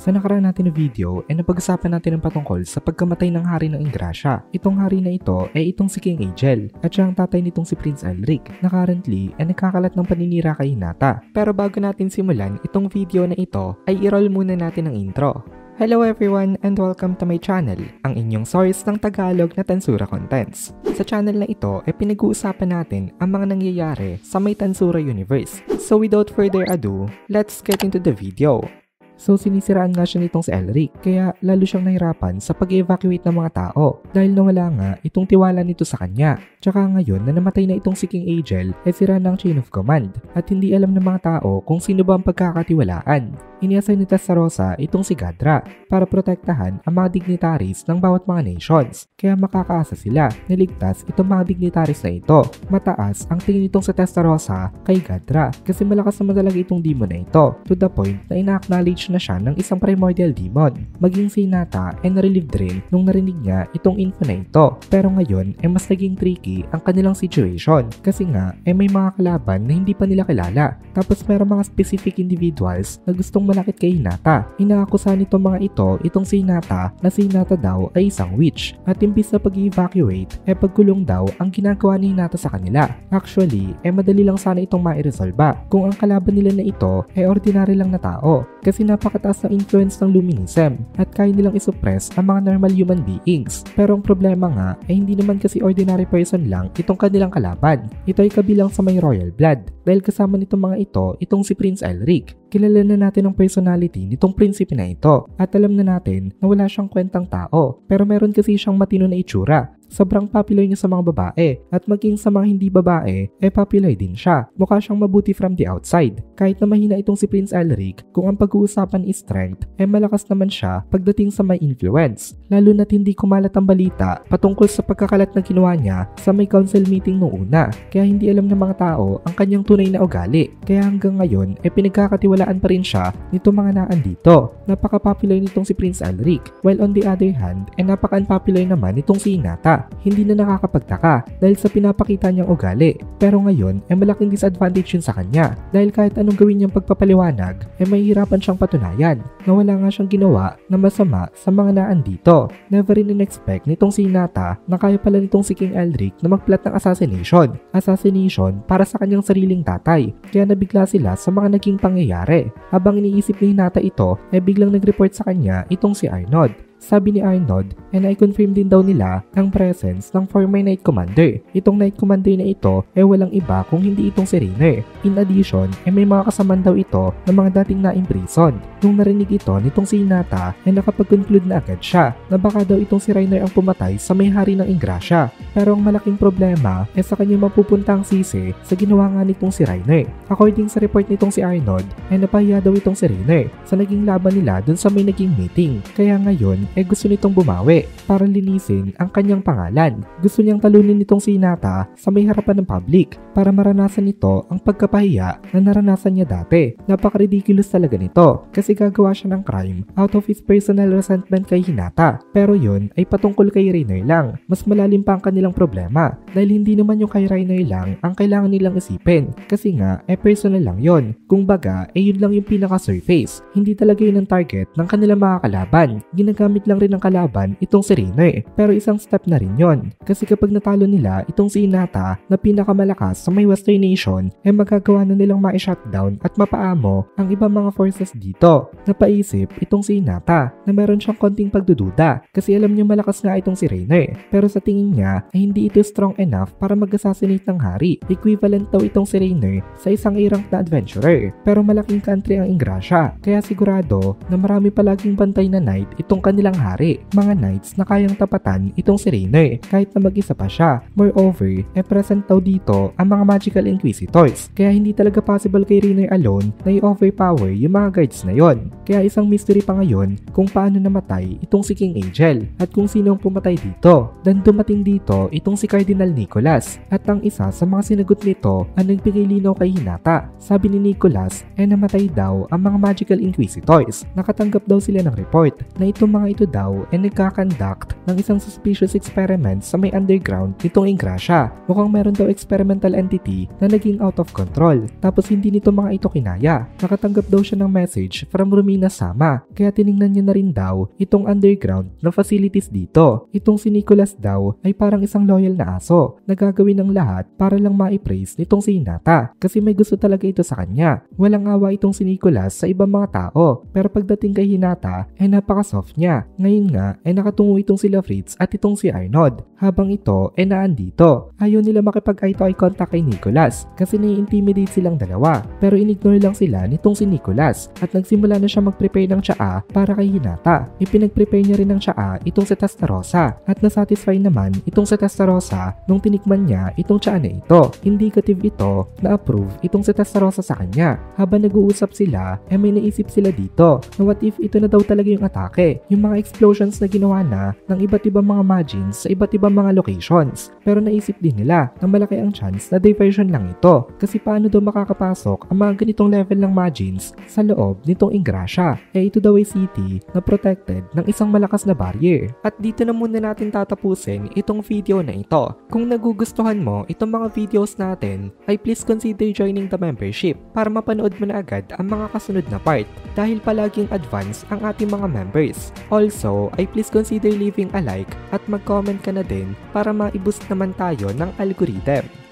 Sa nakaraan natin na video ay napag-usapan natin ang patungkol sa pagkamatay ng hari ng Ingrasya. Itong hari na ito ay itong si King Aegel at siya ang tatay nitong si Prince Elric na currently ay nagkakalat ng paninira kay Hinata. Pero bago natin simulan itong video na ito ay i-roll muna natin ang intro. Hello everyone and welcome to my channel, ang inyong source ng Tagalog na Tansura Contents. Sa channel na ito ay pinag-uusapan natin ang mga nangyayari sa may Tansura universe. So without further ado, let's get into the video. So sinisiraan nga siya nitong si Elric, kaya lalo siyang nahirapan sa pag-evacuate ng mga tao dahil nawala nga itong tiwala nito sa kanya. Tsaka ngayon na namatay na itong si King Aegel ay sira ng chain of command at hindi alam ng mga tao kung sino ba ang pagkakatiwalaan. Iniassign ni Testarossa itong si Gadra para protektahan ang mga dignitaries ng bawat mga nations, kaya makakaasa sila na ligtas itong mga dignitaries na ito. Mataas ang tingin nitong si Testarossa kay Gadra kasi malakas naman talaga itong demon na ito to the point na ina-acknowledge na siya ng isang primordial demon. Maging si Hinata ay na-relieved rin nung narinig niya itong info na ito, pero ngayon ay mas naging tricky ang kanilang situation kasi nga ay may mga kalaban na hindi pa nila kilala, tapos merong mga specific individuals na gustong malakit kay Hinata. Inaakusahan nitong mga ito itong si Hinata na si Hinata daw ay isang witch at imbis na pag-evacuate ay pagkulong daw ang ginagawa ni Hinata sa kanila. Actually ay madali lang sana itong mairesolba kung ang kalaban nila na ito ay ordinary lang na tao kasi napakataas ng influence ng Luminism at kaya nilang isuppress ang mga normal human beings. Pero ang problema nga ay hindi naman kasi ordinary person lang itong kanilang kalaban. Ito ay kabilang sa may royal blood dahil kasama nitong mga ito itong si Prince Elric. Kilala na natin ang personality nitong prinsipe na ito at alam na natin na wala siyang kwentang tao, pero meron kasi siyang matino na itsura. Sobrang popular niya sa mga babae at maging sa mga hindi babae ay popular din siya. Mukha siyang mabuti from the outside. Kahit na mahina itong si Prince Elric, kung ang pag-uusapan is strength, ay malakas naman siya pagdating sa may influence. Lalo na't hindi kumalat ang balita patungkol sa pagkakalat na ginawa niya sa may council meeting noong una. Kaya hindi alam ng mga tao ang kanyang tunay na ugali. Kaya hanggang ngayon ay pinagkakatiwalaan pa rin siya nito mga naandito. Napaka-popular nitong si Prince Elric, while on the other hand ay napaka-unpopular naman nitong si Hinata. Hindi na nakakapagtaka dahil sa pinapakita niyang ugali, pero ngayon ay malaking disadvantage yun sa kanya dahil kahit anong gawin niyang pagpapaliwanag ay mahihirapan siyang patunayan na wala nga siyang ginawa na masama sa mga naandito. Never rin in-expect nitong si Hinata na kaya pala nitong si King Elric na magplat ng assassination para sa kanyang sariling tatay, kaya nabigla sila sa mga naging pangyayari. Habang iniisip ni Hinata ito ay biglang nag-report sa kanya itong si Arnaud. Sabi ni Arnaud ay na-confirm din daw nila ang presence ng former Knight Commander. Itong Knight Commander na ito ay walang iba kung hindi itong si Rainer. In addition ay may mga kasaman daw ito ng mga dating na-imprison. Nung narinig ito nitong si Hinata ay nakapag-conclude na agad siya na baka daw itong si Rainer ang pumatay sa may hari ng Ingrasya. Pero ang malaking problema ay sa kanyang mapupunta ang sisi sa ginawa nga nitong si Rainer. According sa report nitong si Arnaud ay napahiya daw itong si Rainer sa naging laban nila dun sa may naging meeting. Kaya ngayon ay gusto nitong bumawi para linisin ang kanyang pangalan. Gusto niyang talunin nitong si Hinata sa may harapan ng public para maranasan nito ang pagkapahiya na naranasan niya dati. Napaka-ridiculous talaga nito kasi gagawa siya ng crime out of his personal resentment kay Hinata. Pero yun ay patungkol kay Rainer lang. Mas malalim pa ang kanilang problema dahil hindi naman yung kay Rainer lang ang kailangan nilang isipin kasi nga ay personal lang yun. Kung baga ay yun lang yung pinaka-surface. Hindi talaga yun ang target ng kanilang mga kalaban. Ginagamit lang rin ng kalaban itong si Rainer, pero isang step na rin yon kasi kapag natalo nila itong si Hinata na pinakamalakas sa may western nation ay magagawa na nilang ma-shutdown at mapaamo ang ibang mga forces dito. Napaisip itong si Hinata na meron siyang konting pagdududa kasi alam niya malakas nga itong si Rainer, pero sa tingin niya ay hindi ito strong enough para mag-assassinate ng hari. Equivalent daw itong si Rainer sa isang A-rank na adventurer, pero malaking country ang Ingrasya kaya sigurado na marami palaging bantay na knight itong kanilang hari. Mga knights na kayang tapatan itong si Rainer kahit na mag-isa pa siya. Moreover, present daw dito ang mga magical inquisitors kaya hindi talaga possible kay Rainer alone na i-overpower yung mga guards na yon. Kaya isang mystery pa ngayon kung paano namatay itong si King Aegel at kung sino ang pumatay dito. Dan dumating dito itong si Cardinal Nicholas at ang isa sa mga sinagot nito ang nagbigay linaw kay Hinata. Sabi ni Nicholas ay namatay daw ang mga magical inquisitors. Nakatanggap daw sila ng report na itong mga ito daw ay nagkakanduct ng isang suspicious experiment sa may underground nitong Ingrasya. Mukhang meron daw experimental entity na naging out of control, tapos hindi nito mga ito kinaya. Nakatanggap daw siya ng message from Romina Sama, kaya tiningnan niya na rin daw itong underground na facilities dito. Itong si Nicholas daw ay parang isang loyal na aso na gagawin ng lahat para lang ma-praise nitong si Hinata, kasi may gusto talaga ito sa kanya. Walang awa itong si Nicholas sa ibang mga tao, pero pagdating kay Hinata ay napaka-soft niya. Ngayon nga ay nakatungo itong sila Fritz at itong si Arnold, habang ito ay naandito. Ayaw nila makipag-eye-to-eye contact kay Nicholas kasi nai-intimidate silang dalawa, pero inignore lang sila nitong si Nicholas at nagsimula na siya mag-prepare ng tsaa para kay Hinata. Ipinag-prepare niya rin ng tsaa itong si Testarossa at nasatisfy naman itong si Testarossa nung tinikman niya itong tsaa na ito. Indicative ito na approve itong si Testarossa sa kanya. Habang nag-uusap sila, may naisip sila dito na what if ito na daw talaga yung atake, yung mga explosions na ginawa na ng iba't ibang mga Majins sa iba't ibang mga locations. Pero naisip din nila na malaki ang chance na diversion lang ito, kasi paano daw makakapasok ang mga ganitong level ng Majins sa loob nitong Ingrasya? Ito daw ay city na protected ng isang malakas na barrier. At dito na muna natin tatapusin itong video na ito. Kung nagugustuhan mo itong mga videos natin, ay please consider joining the membership para mapanood mo na agad ang mga kasunod na part, dahil palaging advance ang ating mga members. Also, ay please consider leaving a like at mag-comment ka na din para ma-boost naman tayo ng algorithm.